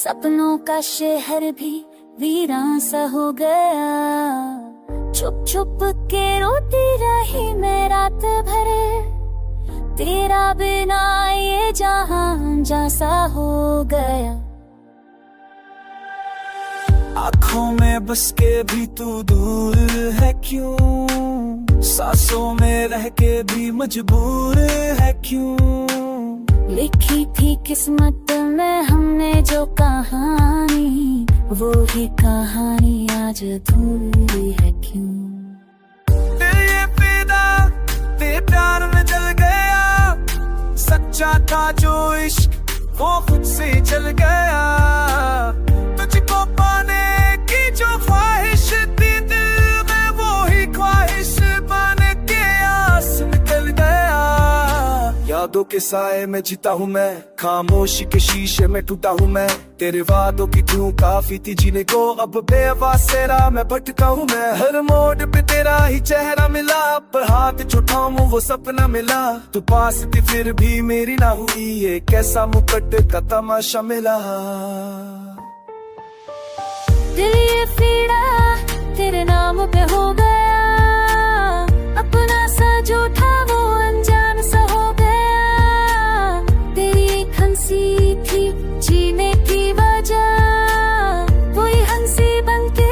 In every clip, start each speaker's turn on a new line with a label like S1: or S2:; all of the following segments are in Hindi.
S1: सपनों का शहर भी वीरान सा हो गया। छुप छुप के रोती रही मैं रात भर, तेरा बिना ये जहां जैसा हो गया।
S2: आँखों में बस के भी तू दूर है क्यों, सांसों में रह के भी मजबूर है क्यों।
S1: लिखी थी किस्मत में हमने जो कहानी, वो ही कहानी आज अधूरी है क्यों।
S2: ये फिदा तेरे प्यार में जल गया, सच्चा था जो इश्क वो खुद से चल गया। तुझको पाने की जो ख्वाहिश थी दिल में, वो ही ख्वाहिश बन के आस निकल गया। यादों के साए में जीता हूँ मैं, खामोशी के शीशे में टूटा हूँ मैं। तेरे वादों की धूम काफी थी जीने को, अब बेवास से राह में भटका हूँ मैं। हर मोड़ पे तेरा ही चेहरा मिला, पर हाथ जो थामूं वो सपना मिला। तू पास थी फिर भी मेरी ना हुई, ये कैसा मुकट का तमाशा मिला।
S1: दिल ये पीड़ा तेरे नाम पे हो गया, अपना सा जो था वो अनजान सा हो गया। तेरी एक हंसी थी जीने की वजह, वही हंसी बनके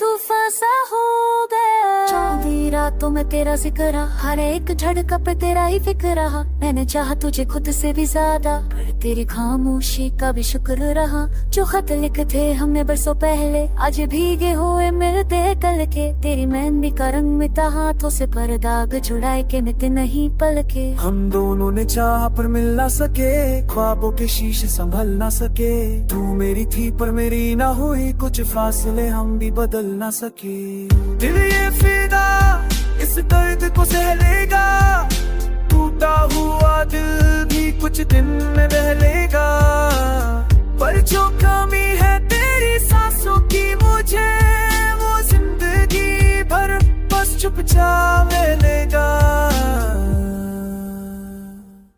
S1: तूफान सा हो गया। चांदी रातों में तेरा जिक्र रहा, हर एक झड़का पे तेरा ही फिक्र रहा। मैंने चाहा तुझे खुद से भी ज्यादा, पर तेरी खामोशी का भी शुक्र रहा। जो खत लिखे हमने बरसों पहले, आज भीगे हुए मिलते कल के। तेरी मेहंदी का रंग मिटा हाथों से, पर दाग छुड़ाए के मिटे नहीं पल के।
S2: हम दोनों ने चाहा पर मिल ना सके, ख्वाबों के शीशे संभल ना सके। तू मेरी थी पर मेरी ना हुई, कुछ फासले हम भी बदल ना सके। दिल ये फिदा इस दर्द को सह लेगा, टूटा हुआ दिल भी कुछ दिन में बह लेगा। पर जो कमी है तेरी सांसों की मुझे, वो जिंदगी भर बस चुपचाप मिलेगा।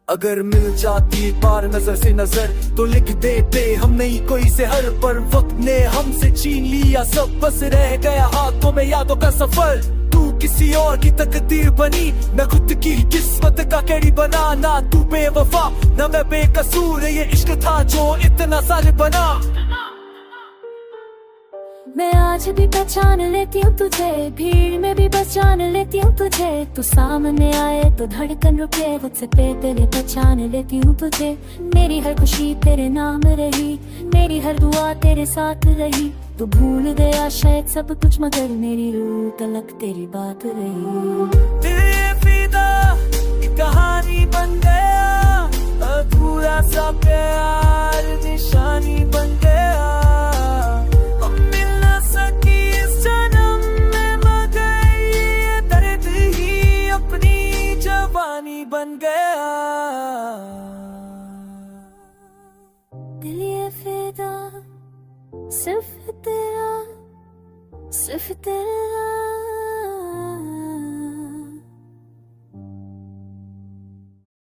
S2: अगर मिल जाती पार नजर से नजर, तो लिख देते हम नहीं कोई जहर। पर वक्त ने हमसे छीन लिया सब, बस रह गया हाथों में यादों का सफर। तू किसी और की तकदीर बनी, मैं खुद की किस्मत का कैडी बना। ना तू बेवफा ना मैं बेकसूर, ये इश्क था जो इतना जालिम बना।
S1: मैं आज भी पहचान लेती हूँ तुझे, भीड़ में भी पहचान लेती हूँ तुझे। तू सामने आए तो धड़कन रुके, मुझसे पहले पहचान लेती हूँ तुझे। मेरी हर खुशी तेरे नाम रही, मेरी हर दुआ तेरे साथ रही। तू भूल गया शायद सब कुछ, मगर मेरी रूह तलक तेरी बात रही।
S2: तेरे फिदा एक कहानी बन गया, अधूरा सा प्यार निशानी बन गया। बन गया
S1: दिल ये फिदा सिर्फ तेरा